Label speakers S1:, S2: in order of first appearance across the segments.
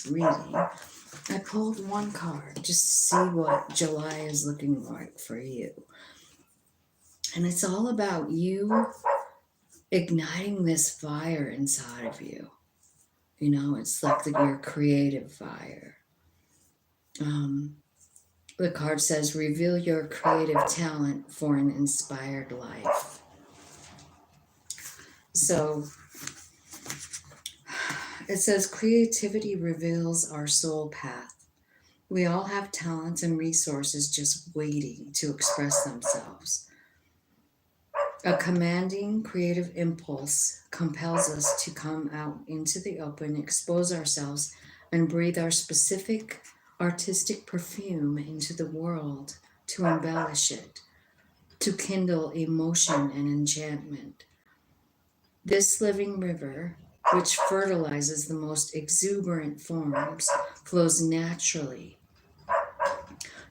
S1: reading, I pulled one card just to see what July is looking like for you. And it's all about you igniting this fire inside of you. You know, it's like your creative fire. The card says, reveal your creative talent for an inspired life. So it says, creativity reveals our soul path. We all have talents and resources just waiting to express themselves. A commanding creative impulse compels us to come out into the open, expose ourselves, and breathe our specific artistic perfume into the world to embellish it, to kindle emotion and enchantment. This living river, which fertilizes the most exuberant forms, flows naturally.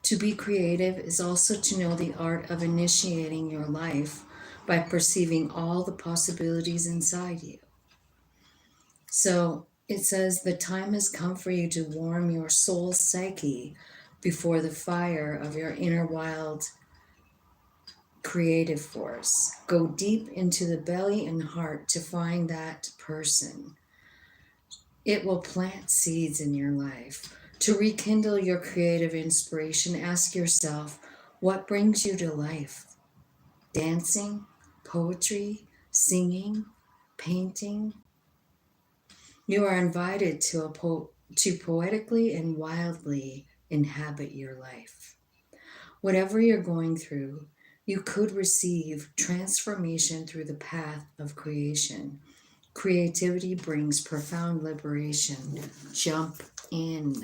S1: To be creative is also to know the art of initiating your life by perceiving all the possibilities inside you. So it says the time has come for you to warm your soul psyche before the fire of your inner wild creative force. Go deep into the belly and heart to find that person. It will plant seeds in your life. To rekindle your creative inspiration, ask yourself, what brings you to life? Dancing, poetry, singing, painting? You are invited to poetically and wildly inhabit your life. Whatever you're going through, you could receive transformation through the path of creation. Creativity brings profound liberation. Jump in.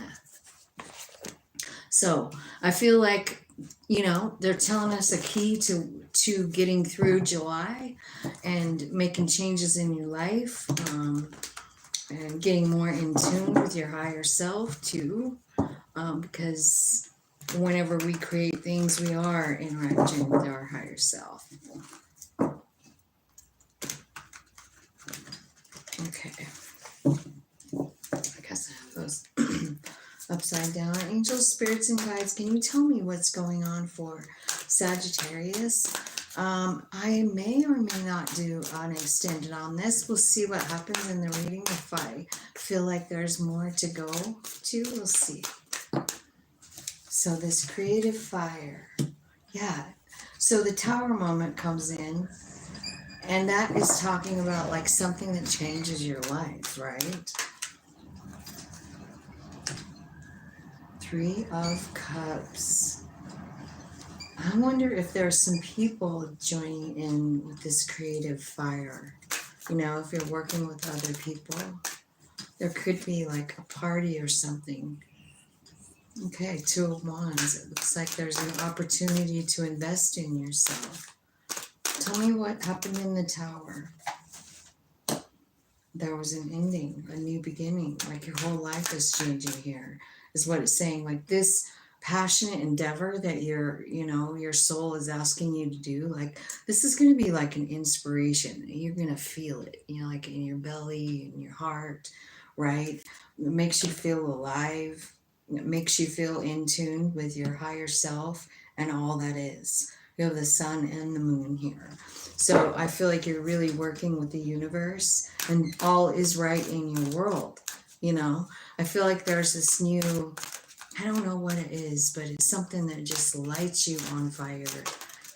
S1: So I feel like, you know, they're telling us a key to getting through July and making changes in your life, and getting more in tune with your higher self too, because whenever we create things, we are interacting with our higher self. Okay. I guess I have those upside down. Angels, spirits, and guides, can you tell me what's going on for Sagittarius? I may or may not do an extended on this. We'll see what happens in the reading. If I feel like there's more to go to, we'll see. So this creative fire. Yeah. So the Tower moment comes in, and that is talking about like something that changes your life, right? Three of Cups. I wonder if there are some people joining in with this creative fire. You know, if you're working with other people, there could be like a party or something. Okay, Two of Wands. It looks like there's an opportunity to invest in yourself. Tell me what happened in the Tower. There was an ending, a new beginning, like your whole life is changing here, is what it's saying. Like this passionate endeavor that your soul is asking you to do, like this is going to be like an inspiration. You're going to feel it, like in your belly, in your heart, right? It makes you feel alive. It makes you feel in tune with your higher self and all that is. You have the sun and the moon here. So I feel like you're really working with the universe and all is right in your world. I feel like there's this new, I don't know what it is, but it's something that just lights you on fire.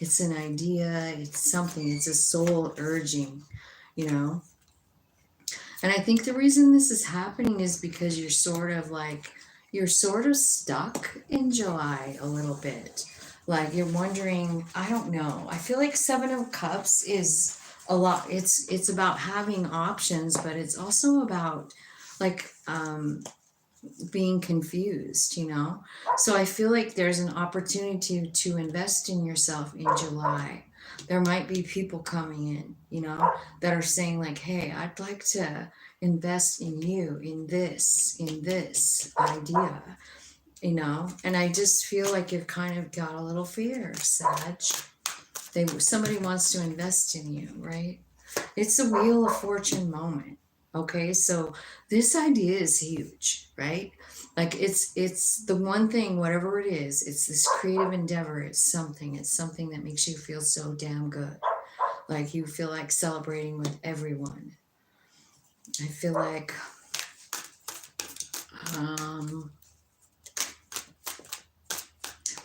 S1: It's an idea, it's something, it's a soul urging, And I think the reason this is happening is because you're sort of stuck in July a little bit. Like you're wondering, I don't know. I feel like Seven of Cups is a lot. It's about having options, but it's also about like being confused, So I feel like there's an opportunity to invest in yourself in July. There might be people coming in, that are saying like, hey, I'd like to invest in you, in this idea. And I just feel like you've kind of got a little fear, Sag. Somebody wants to invest in you, right? It's a Wheel of Fortune moment. Okay, so this idea is huge, right? Like it's the one thing, whatever it is, it's this creative endeavor, it's something that makes you feel so damn good. Like you feel like celebrating with everyone. I feel like um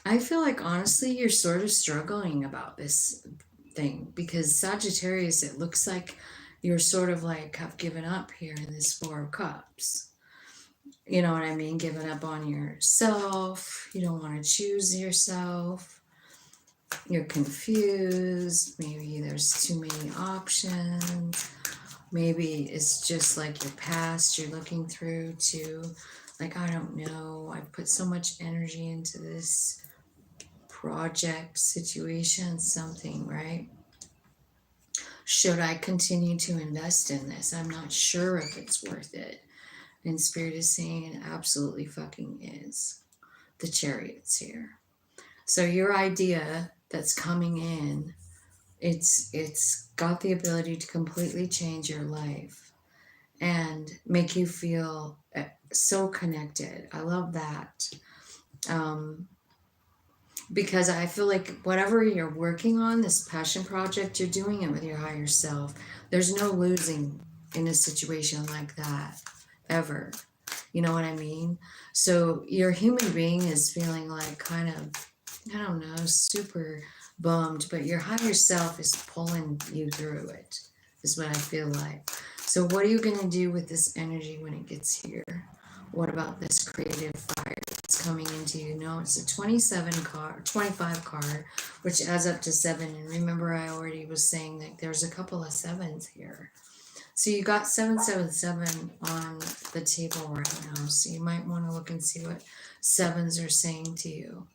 S1: honestly you're sort of struggling about this thing because Sagittarius, it looks like you're sort of like have given up here in this Four of Cups. You know what I mean? Giving up on yourself. You don't want to choose yourself. You're confused. Maybe there's too many options. Maybe it's just like your past you're looking through to, like, I don't know. I put so much energy into this project situation, something, right? Should I continue to invest in this? I'm not sure if it's worth it. And Spirit is saying it absolutely fucking is. The Chariot's here. So your idea that's coming in, it's got the ability to completely change your life and make you feel so connected. I love that. Um, because I feel like whatever you're working on, this passion project, you're doing it with your higher self. There's no losing in a situation like that ever. You know what I mean? So your human being is feeling like kind of, I don't know, super bummed, but your higher self is pulling you through it, is what I feel like. So what are you going to do with this energy when it gets here? What about this creative fire that's coming into you? No, it's a 27 card, 25 card, which adds up to 7. And remember, I already was saying that there's a couple of 7s here. So you got 777 on the table right now. So you might want to look and see what 7s are saying to you,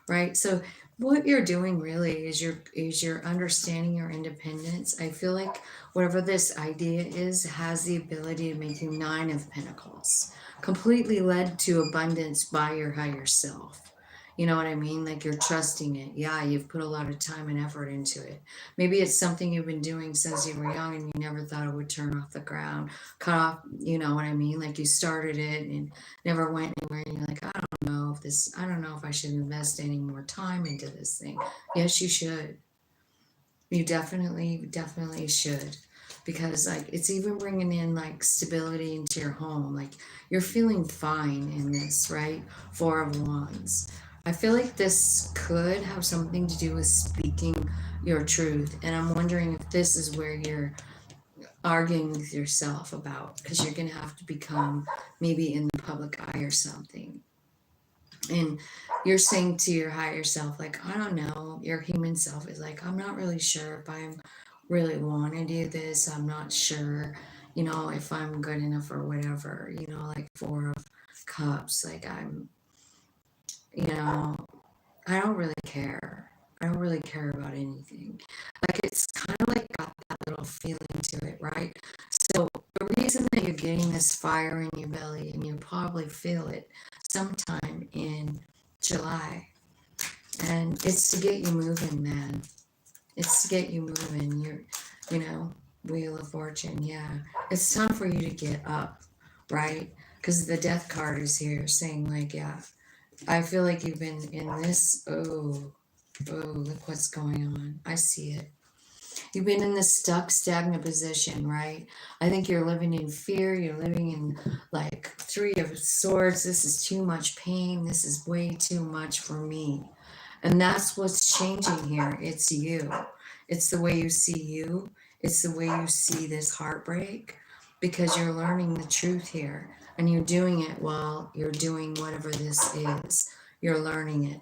S1: right? So what you're doing really is you're understanding your independence. I feel like whatever this idea is has the ability to make you 9 of Pentacles, completely led to abundance by your higher self. You know what I mean? Like you're trusting it. Yeah, you've put a lot of time and effort into it. Maybe it's something you've been doing since you were young and you never thought it would turn off the ground, cut off, you know what I mean? Like you started it and never went anywhere and you're like, I don't know if I should invest any more time into this thing. Yes, you should. You definitely should. Because like it's even bringing in like stability into your home. Like you're feeling fine in this, right? 4 of Wands. I feel like this could have something to do with speaking your truth. And I'm wondering if this is where you're arguing with yourself about, because you're going to have to become maybe in the public eye or something. And you're saying to your higher self, like, I don't know, your human self is like, I'm not really sure if I'm really want to do this. I'm not sure, you know, if I'm good enough or whatever, you know, like 4 of Cups, like you know, I don't really care. I don't really care about anything. Like it's kind of like got that little feeling to it, right? So the reason that you're getting this fire in your belly, and you probably feel it sometime in July, and it's to get you moving, man. It's to get you moving. You know, Wheel of Fortune. Yeah, it's time for you to get up, right? Because the Death card is here, saying like, yeah, I feel like you've been in this. Oh, look what's going on. I see it. You've been in this stuck, stagnant position, right? I think you're living in fear. You're living in like 3 of Swords. This is too much pain. This is way too much for me. And that's what's changing here. It's you. It's the way you see you. It's the way you see this heartbreak, because you're learning the truth here and you're doing it while you're doing whatever this is. You're learning it.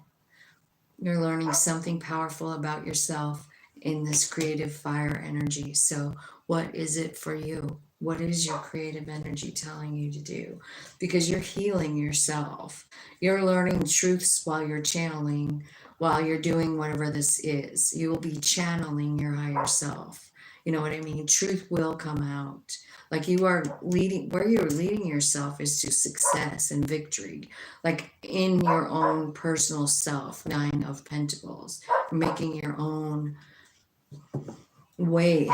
S1: You're learning something powerful about yourself in this creative fire energy. So, what is it for you? What is your creative energy telling you to do? Because you're healing yourself. You're learning truths while you're channeling, while you're doing whatever this is. You will be channeling your higher self. You know what I mean? Truth will come out. Like you are leading, where you're leading yourself is to success and victory, like in your own personal self. 9 of Pentacles, making your own way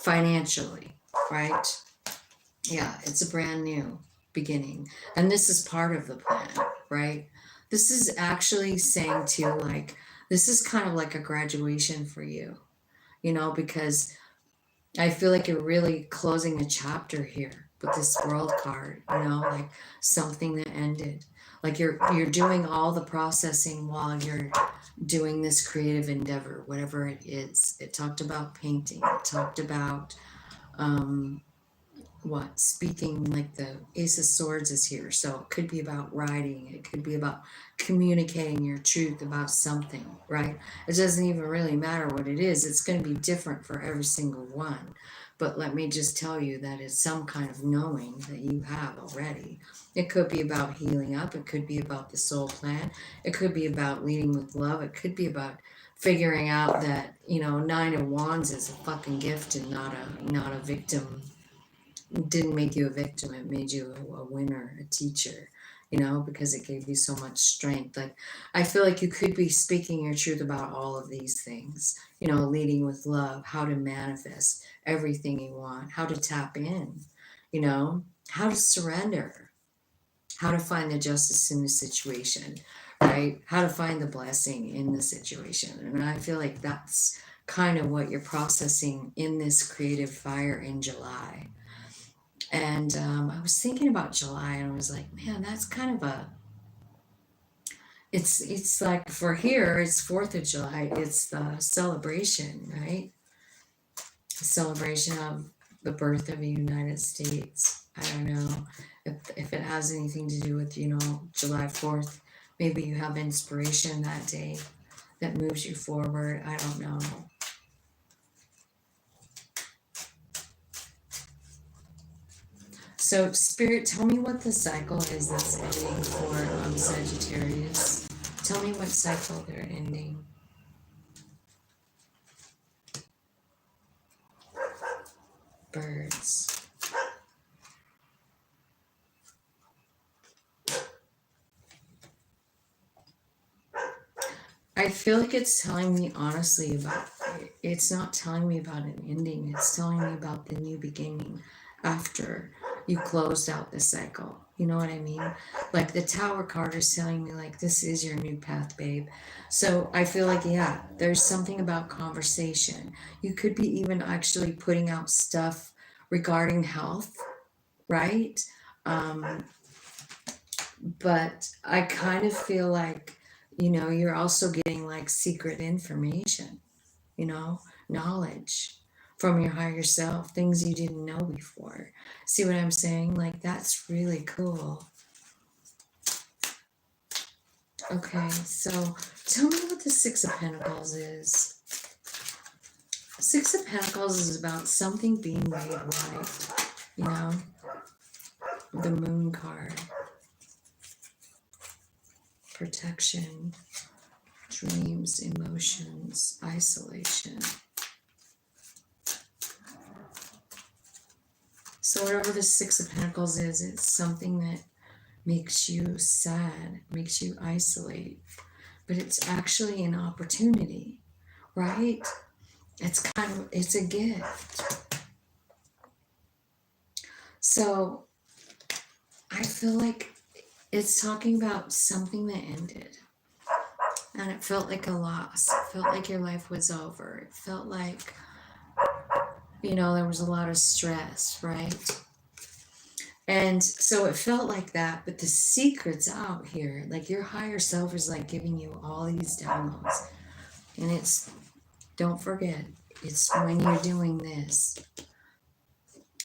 S1: financially, right? Yeah, it's a brand new beginning. And this is part of the plan, right? This is actually saying to like, this is kind of like a graduation for you, because I feel like you're really closing a chapter here with this world card, like something that ended. Like you're doing all the processing while you're doing this creative endeavor, whatever it is. It talked about painting. It talked about um speaking, like the Ace of Swords is here, so it could be about writing, it could be about communicating your truth about something, right? It doesn't even really matter what it is, it's going to be different for every single one. But let me just tell you that it's some kind of knowing that you have already. It could be about healing up, it could be about the soul plan, it could be about leading with love, it could be about figuring out that Nine of Wands is a fucking gift and not a victim. It didn't make you a victim, it made you a winner, a teacher, because it gave you so much strength. Like, I feel like you could be speaking your truth about all of these things, leading with love, how to manifest everything you want, how to tap in, how to surrender, how to find the justice in the situation, right? How to find the blessing in the situation. And I feel like that's kind of what you're processing in this creative fire in July. And I was thinking about July, and I was like, man, that's kind of it's like for here, it's 4th of July. It's the celebration, right? The celebration of the birth of the United States. I don't know if it has anything to do with, July 4th. Maybe you have inspiration that day that moves you forward. I don't know. So, Spirit, tell me what the cycle is that's ending for Sagittarius. Tell me what cycle they're ending. Birds. I feel like it's telling me honestly about it's not telling me about an ending, it's telling me about the new beginning after you closed out the cycle. You know what I mean? Like the Tower card is telling me like this is your new path, babe. So I feel like yeah, there's something about conversation. You could be even actually putting out stuff regarding health, right? Um, but I kind of feel like, you're also getting like secret information, knowledge from your higher self, things you didn't know before. See what I'm saying? Like, that's really cool. Okay, so tell me what the Six of Pentacles is. Six of Pentacles is about something being made right, the Moon card. Protection, dreams, emotions, isolation. So whatever the Six of Pentacles is, it's something that makes you sad, makes you isolate, but it's actually an opportunity, right? It's a gift. So I feel like it's talking about something that ended. And it felt like a loss. It felt like your life was over. It felt like, there was a lot of stress, right? And so it felt like that, but the secret's out here. Like your higher self is like giving you all these downloads. And don't forget, it's when you're doing this,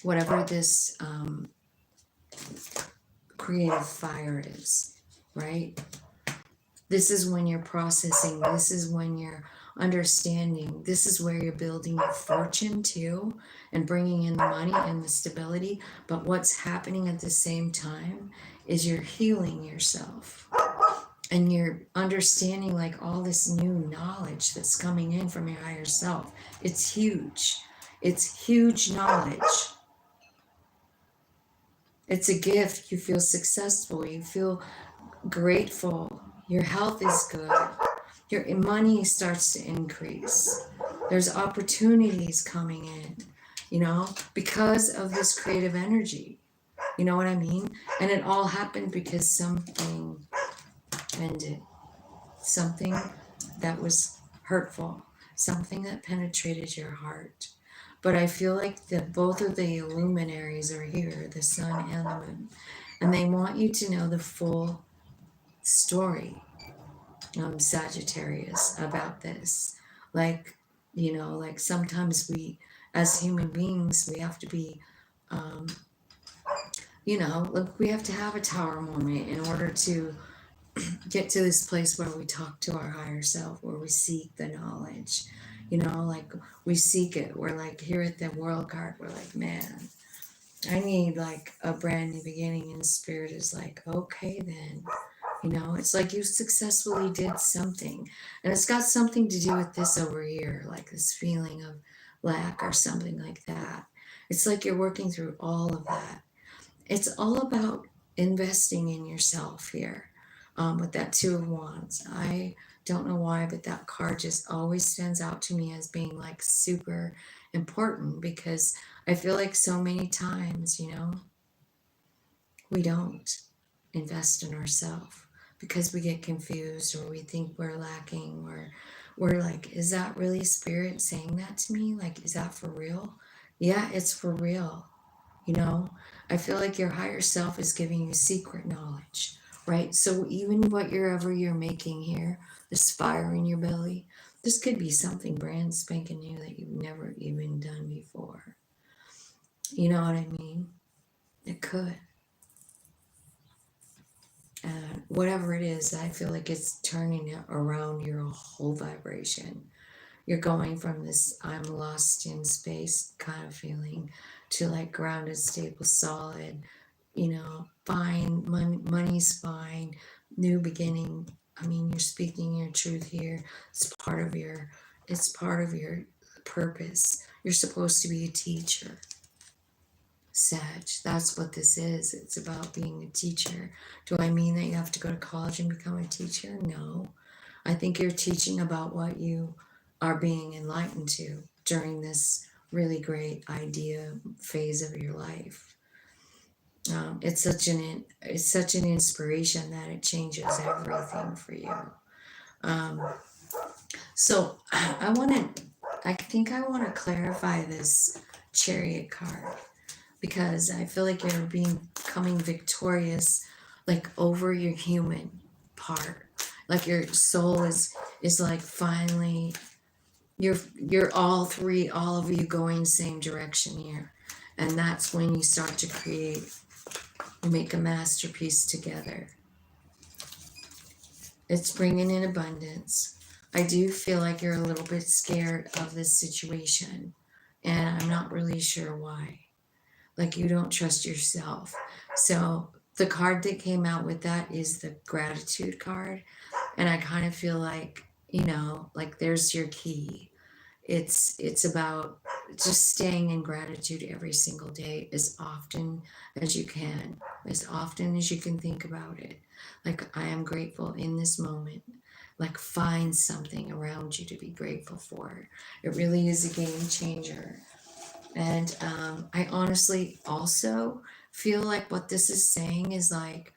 S1: whatever this creative fire is, right? This is when you're processing. This is when you're understanding. This is where you're building your fortune too and bringing in the money and the stability. But what's happening at the same time is you're healing yourself and you're understanding like all this new knowledge that's coming in from your higher self. It's huge. It's huge knowledge. It's a gift. You feel successful. You feel grateful. Your health is good. Your money starts to increase. There's opportunities coming in. you know, because of this creative energy. You know what I mean? And it all happened because something ended, something that was hurtful, something that penetrated your heart. But I feel like the both of the luminaries are here, the sun and the moon, and they want you to know the full story, Sagittarius, about this. Like, you know, like sometimes we, as human beings, we have to be, um, you know, like we have to have a tower moment in order to get to this place where we talk to our higher self, where we seek the knowledge. You know, like we seek it. We're like here at the world card, we're like, man, I need like a brand new beginning. And spirit is like, okay, then. You know, it's like you successfully did something. And it's got something to do with this over here, like this feeling of lack or something like that. It's like you're working through all of that. It's all about investing in yourself here, with that Two of Wands. I don't know why, but that card just always stands out to me as being like super important, because I feel like so many times, you know, we don't invest in ourselves because we get confused, or we think we're lacking, or we're like, is that really spirit saying that to me? Like, is that for real? Yeah, it's for real. You know, I feel like your higher self is giving you secret knowledge, right? So even whatever you're making here, this fire in your belly, this could be something brand spanking new that you've never even done before. You know what I mean? It could. Whatever it is, I feel like it's turning it around your whole vibration. You're going from this I'm lost in space kind of feeling to like grounded, stable, solid, you know, fine, money's fine, new beginning. I mean, you're speaking your truth here. It's part of your purpose. You're supposed to be a teacher. Sag, that's what this is. It's about being a teacher. Do I mean that you have to go to college and become a teacher? No. I think you're teaching about what you are being enlightened to during this really great idea phase of your life. It's such an inspiration that it changes everything for you. Um, so I think I want to clarify this Chariot card, because I feel like you're becoming victorious, like over your human part. Like your soul is like finally you're all of you going same direction here, and that's when you start to create, make a masterpiece together. It's bringing in abundance. I do feel like you're a little bit scared of this situation, and I'm not really sure why. Like you don't trust yourself. So the card that came out with that is the gratitude card. And I kind of feel like, you know, like there's your key. It's about just staying in gratitude every single day, as often as you can, as often as you can think about it. Like, I am grateful in this moment. Like, find something around you to be grateful for. It really is a game changer. And I honestly also feel like what this is saying is like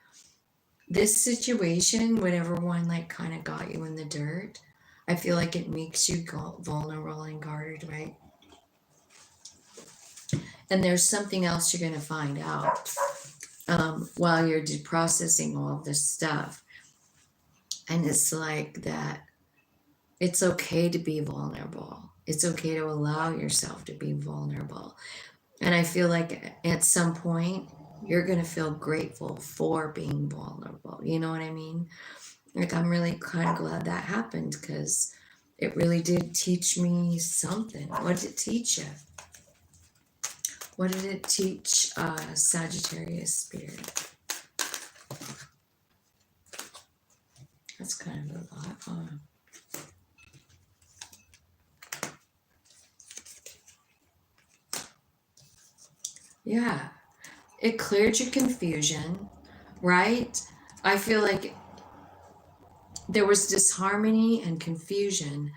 S1: this situation, whatever one like kind of got you in the dirt, I feel like it makes you vulnerable and guarded, right? And there's something else you're going to find out while you're processing all of this stuff. And it's like that it's okay to be vulnerable. It's okay to allow yourself to be vulnerable. And I feel like at some point, you're going to feel grateful for being vulnerable. You know what I mean? Like, I'm really kind of glad that happened, because it really did teach me something. What did it teach you? What did it teach Sagittarius spirit? That's kind of a lot, huh? Yeah, it cleared your confusion, right? I feel like there was disharmony and confusion,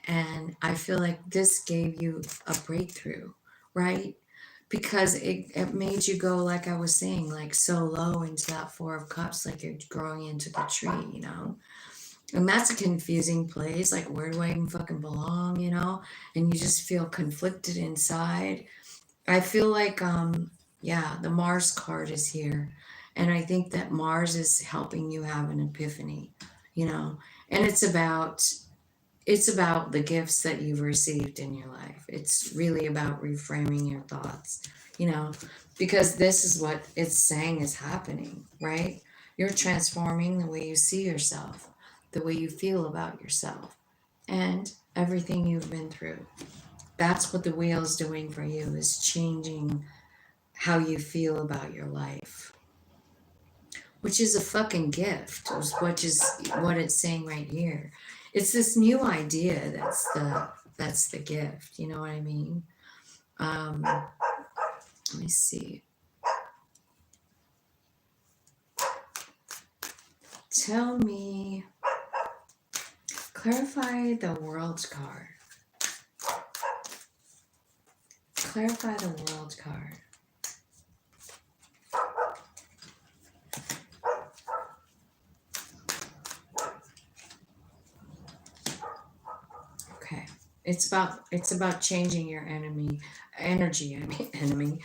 S1: and I feel like this gave you a breakthrough, right? Because it made you go, like I was saying, like so low into that Four of Cups, like you're growing into the tree, you know? And that's a confusing place. Like, where do I even fucking belong, you know? And you just feel conflicted inside. I feel like, yeah, the Mars card is here. And I think that Mars is helping you have an epiphany, you know? And it's about the gifts that you've received in your life. It's really about reframing your thoughts, you know, because this is what it's saying is happening, right? You're transforming the way you see yourself, the way you feel about yourself, and everything you've been through. That's what the wheel is doing for you, is changing how you feel about your life, which is a fucking gift, which is what it's saying right here. It's this new idea that's the gift. You know what I mean? Let me see. Tell me, clarify the world card. Clarify the world card. Okay. It's about changing your energy. I mean enemy.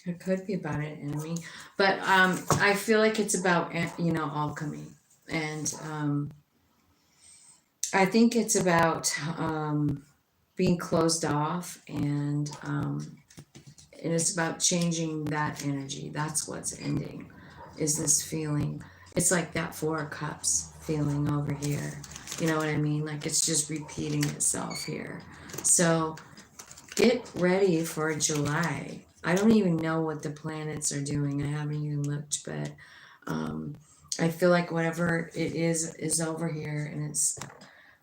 S1: It could be about an enemy, but I feel like it's about alchemy, and I think it's about being closed off, and it's about changing that energy. That's what's ending, is this feeling. It's like that Four of Cups feeling over here. You know what I mean? Like it's just repeating itself here. So get ready for July. I don't even know what the planets are doing. I haven't even looked, but I feel like whatever it is over here, and it's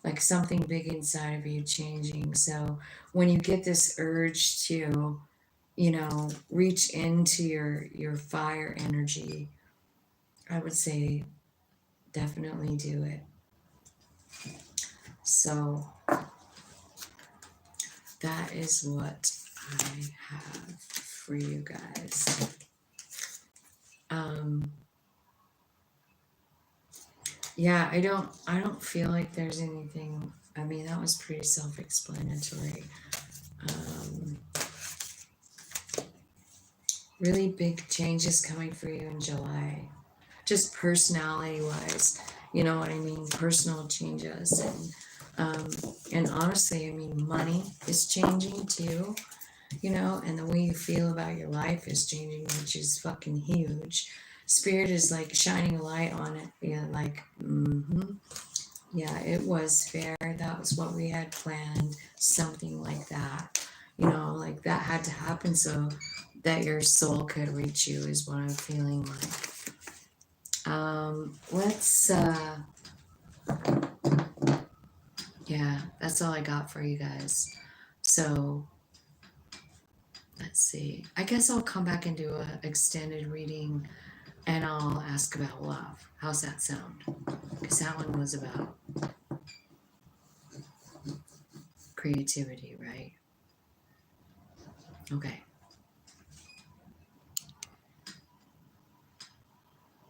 S1: like something big inside of you changing. So when you get this urge to, reach into your fire energy, I would say definitely do it. So that is what I have for you guys. Yeah, I don't feel like there's anything. I mean, that was pretty self-explanatory. Really big changes coming for you in July, just personality wise, you know what I mean, personal changes, and honestly, I mean, money is changing too, and the way you feel about your life is changing, which is fucking huge. Spirit is like shining a light on it. Yeah, like, yeah, it was fair. That was what we had planned. Something like that. Like that had to happen so that your soul could reach you, is what I'm feeling like. Yeah, that's all I got for you guys. So let's see. I guess I'll come back and do an extended reading, and I'll ask about love. How's that sound? Because that one was about creativity, right? Okay.